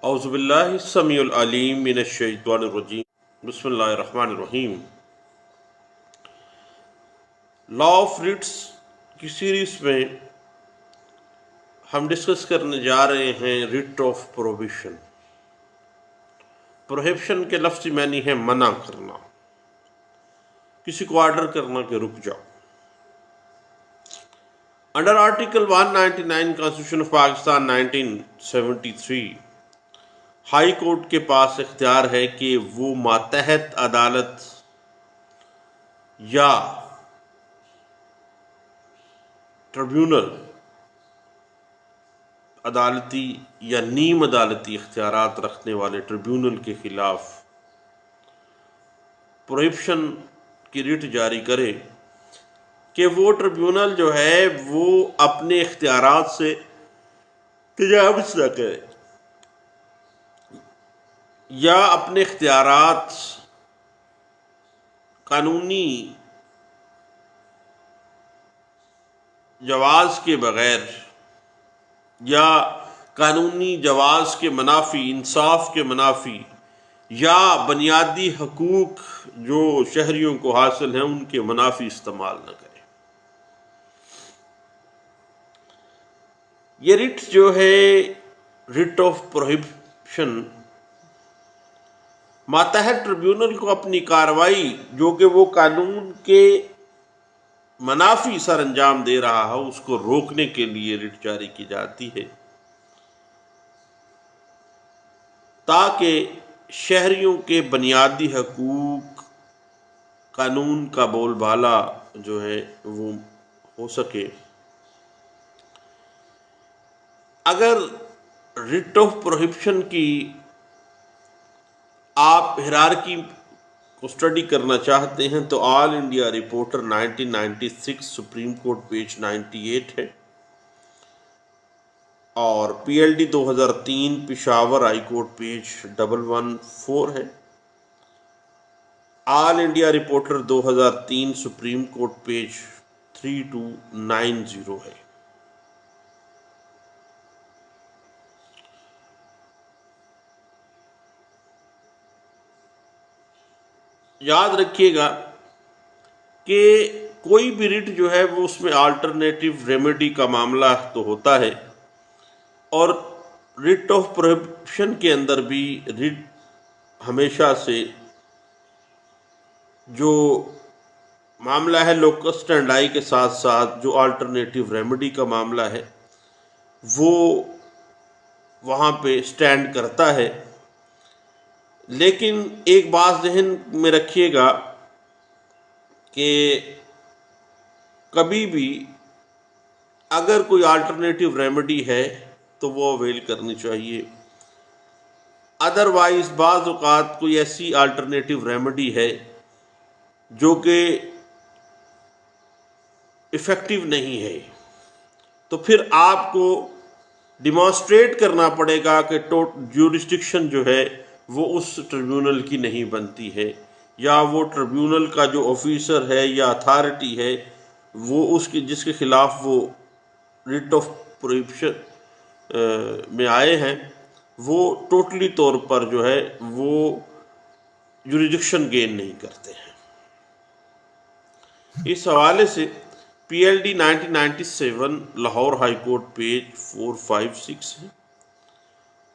اعوذ باللہ السمیع العلیم من الشیطان الرجیم بسم اللہ الرحمن الرحیم۔ لا آف ریٹس کی سیریز میں ہم ڈسکس کرنے جا رہے ہیں ریٹ آف پروہیبیشن۔ پروہیبیشن کے لفظی معنی ہے منع کرنا، کسی کو آرڈر کرنا کہ رک جاؤ۔ Under article 199 constitution of Pakistan 1973 high court کے پاس اختیار ہے کہ وہ ماتحت عدالت یا ٹریبیونل، عدالتی یا نیم عدالتی اختیارات رکھنے والے ٹریبیونل کے خلاف پروہیبیشن کی ریٹ جاری کرے کہ وہ ٹریبیونل جو ہے وہ اپنے اختیارات سے تجاوز نہ کرے یا اپنے اختیارات قانونی جواز کے بغیر یا قانونی جواز کے منافی، انصاف کے منافی یا بنیادی حقوق جو شہریوں کو حاصل ہیں ان کے منافی استعمال نہ کرے۔ یہ ریٹ جو ہے ریٹ آف پروہیبیشن ماتحت ٹریبیونل کو اپنی کارروائی جو کہ وہ قانون کے منافی سر انجام دے رہا ہے اس کو روکنے کے لیے ریٹ جاری کی جاتی ہے، تاکہ شہریوں کے بنیادی حقوق، قانون کا بول بالا جو ہے وہ ہو سکے۔ اگر ریٹ آف پروہیبیشن کی آپ ہیرارکی کو اسٹڈی کرنا چاہتے ہیں تو all India reporter 1996 supreme court page 98 ہے، اور P L D 2003 Peshawar high court page 114 ہے۔ All India reporter 2003 supreme court page 3290 ہے۔ یاد رکھیے گا کہ کوئی بھی ریٹ جو ہے وہ اس میں آلٹرنیٹیو ریمیڈی کا معاملہ تو ہوتا ہے، اور ریٹ آف پروہیبیشن کے اندر بھی ریٹ ہمیشہ سے جو معاملہ ہے لوکس اسٹینڈائی کے ساتھ ساتھ جو آلٹرنیٹیو ریمیڈی کا معاملہ ہے وہ وہاں پہ اسٹینڈ کرتا ہے۔ لیکن ایک بات ذہن میں رکھیے گا کہ کبھی بھی اگر کوئی آلٹرنیٹیو ریمیڈی ہے تو وہ اویل کرنی چاہیے، ادروائز بعض اوقات کوئی ایسی آلٹرنیٹیو ریمیڈی ہے جو کہ ایفیکٹو نہیں ہے تو پھر آپ کو ڈیمانسٹریٹ کرنا پڑے گا کہ جورسڈکشن جو ہے وہ اس ٹریبیونل کی نہیں بنتی ہے، یا وہ ٹریبیونل کا جو آفیسر ہے یا اتھارٹی ہے وہ اس کی جس کے خلاف وہ ریٹ آف پروہیبیشن میں آئے ہیں وہ ٹوٹلی طور پر جو ہے وہ جورسڈکشن گین نہیں کرتے ہیں۔ اس حوالے سے P L D 1997 Lahore high court page 456 ہے،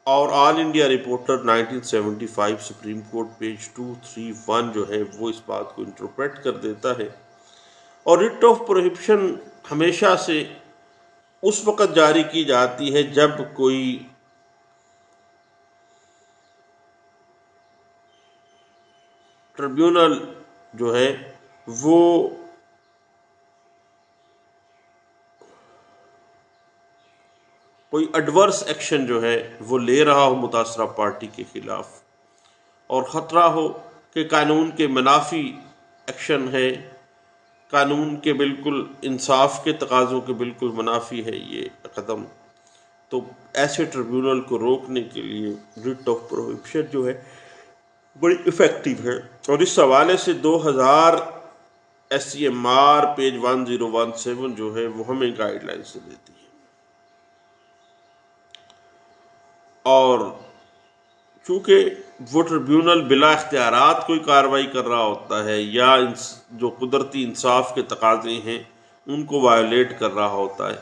اور all India reporter 1975 supreme court page 231 جو ہے وہ اس بات کو انٹرپریٹ کر دیتا ہے۔ اور ریٹ آف پروہیبیشن ہمیشہ سے اس وقت جاری کی جاتی ہے جب کوئی ٹریبیونل جو ہے وہ کوئی ایڈورس ایکشن جو ہے وہ لے رہا ہو متاثرہ پارٹی کے خلاف، اور خطرہ ہو کہ قانون کے منافی ایکشن ہے، قانون کے بالکل انصاف کے تقاضوں کے بالکل منافی ہے یہ قدم، تو ایسے ٹریبیونل کو روکنے کے لیے ریٹ آف پروہیبیشن جو ہے بڑی افیکٹو ہے۔ اور اس حوالے سے 2000 S C M R page 1017 جو ہے وہ ہمیں گائیڈ لائن سے دیتی ہے۔ اور چونکہ وہ ٹریبیونل بلا اختیارات کوئی کارروائی کر رہا ہوتا ہے یا جو قدرتی انصاف کے تقاضے ہیں ان کو وائولیٹ کر رہا ہوتا ہے،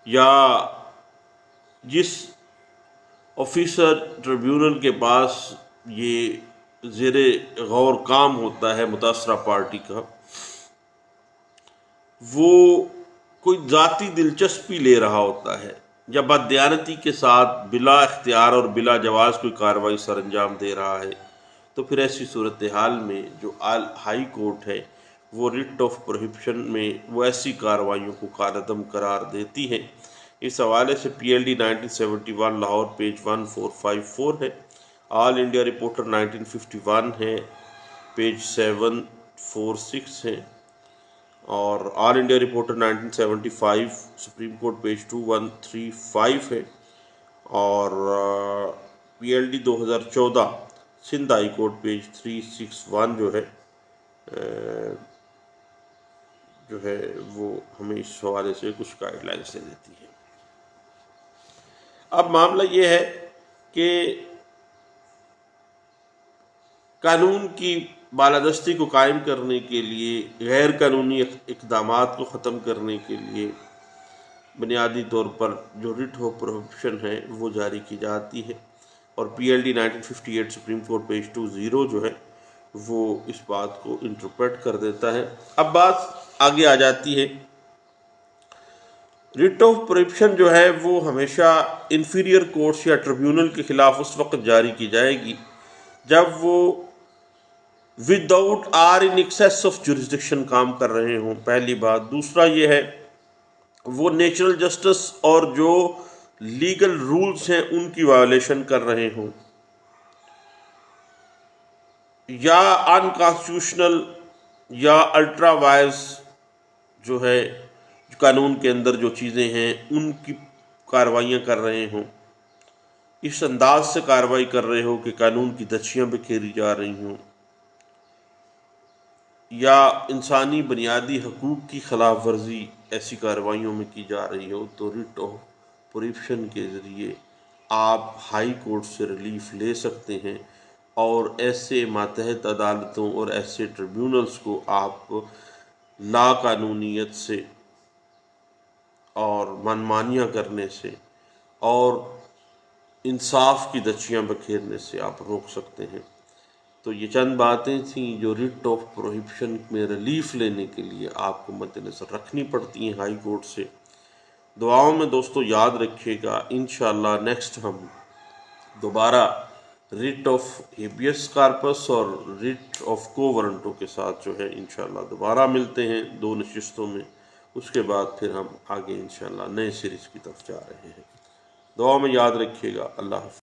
یا جس آفیسر ٹریبیونل کے پاس یہ زیر غور کام ہوتا ہے متاثرہ پارٹی کا، وہ کوئی ذاتی دلچسپی لے رہا ہوتا ہے یا بددیانتی کے ساتھ بلا اختیار اور بلا جواز کوئی کارروائی سر انجام دے رہا ہے، تو پھر ایسی صورتحال میں جو ہائی کورٹ ہے وہ ریٹ آف پروہیبشن میں وہ ایسی کارروائیوں کو کالعدم قرار دیتی ہے۔ اس حوالے سے P L D 1971 Lahore page 1454 ہے، آل انڈیا رپورٹر 1951 ہے، پیج 746 ہے، اور all India reporter 1975 supreme court page 2135 ہے، اور P L D 2014 Sindh high court page 361 جو ہے وہ ہمیں اس حوالے سے کچھ گائیڈ لائنس دے دیتی ہے۔ اب معاملہ یہ ہے کہ قانون کی بالادستی کو قائم کرنے کے لیے، غیر قانونی اقدامات کو ختم کرنے کے لیے بنیادی طور پر جو ریٹ آف پروہیبشن ہے وہ جاری کی جاتی ہے، اور P L D 1958 supreme court page 20 جو ہے وہ اس بات کو انٹرپریٹ کر دیتا ہے۔ اب بات آگے آ جاتی ہے، ریٹ آف پروہیبشن جو ہے وہ ہمیشہ انفیریئر کورٹس یا ٹریبیونل کے خلاف اس وقت جاری کی جائے گی جب وہ without or in excess of jurisdiction کام کر رہے ہوں، پہلی بات۔ دوسرا یہ ہے وہ نیچرل جسٹس اور جو لیگل رولز ہیں ان کی وائولیشن کر رہے ہوں، یا انکانسٹیٹیوشنل یا الٹرا وائز جو ہے قانون کے اندر جو چیزیں ہیں ان کی کارروائیاں کر رہے ہوں، اس انداز سے کارروائی کر رہے ہو کہ قانون کی دچیاں بکھیری جا رہی ہوں، یا انسانی بنیادی حقوق کی خلاف ورزی ایسی کارروائیوں میں کی جا رہی ہو، تو ریٹ آف پروہیبشن کے ذریعے آپ ہائی کورٹ سے ریلیف لے سکتے ہیں، اور ایسے ماتحت عدالتوں اور ایسے ٹریبیونلز کو آپ لا قانونیت سے اور منمانیاں کرنے سے اور انصاف کی دچیاں بکھیرنے سے آپ روک سکتے ہیں۔ تو یہ چند باتیں تھیں جو ریٹ آف پروہیبشن میں ریلیف لینے کے لیے آپ کو مد نظر رکھنی پڑتی ہیں ہائی کورٹ سے۔ دعاؤں میں دوستو یاد رکھیے گا، انشاءاللہ نیکسٹ ہم دوبارہ ریٹ آف ہیبیس کارپس اور ریٹ آف کو وارنٹوں کے ساتھ جو ہے انشاءاللہ دوبارہ ملتے ہیں 2 نشستوں میں۔ اس کے بعد پھر ہم آگے انشاءاللہ نئے سیریز کی طرف جا رہے ہیں۔ دعا میں یاد رکھیے گا۔ اللہ حافظ۔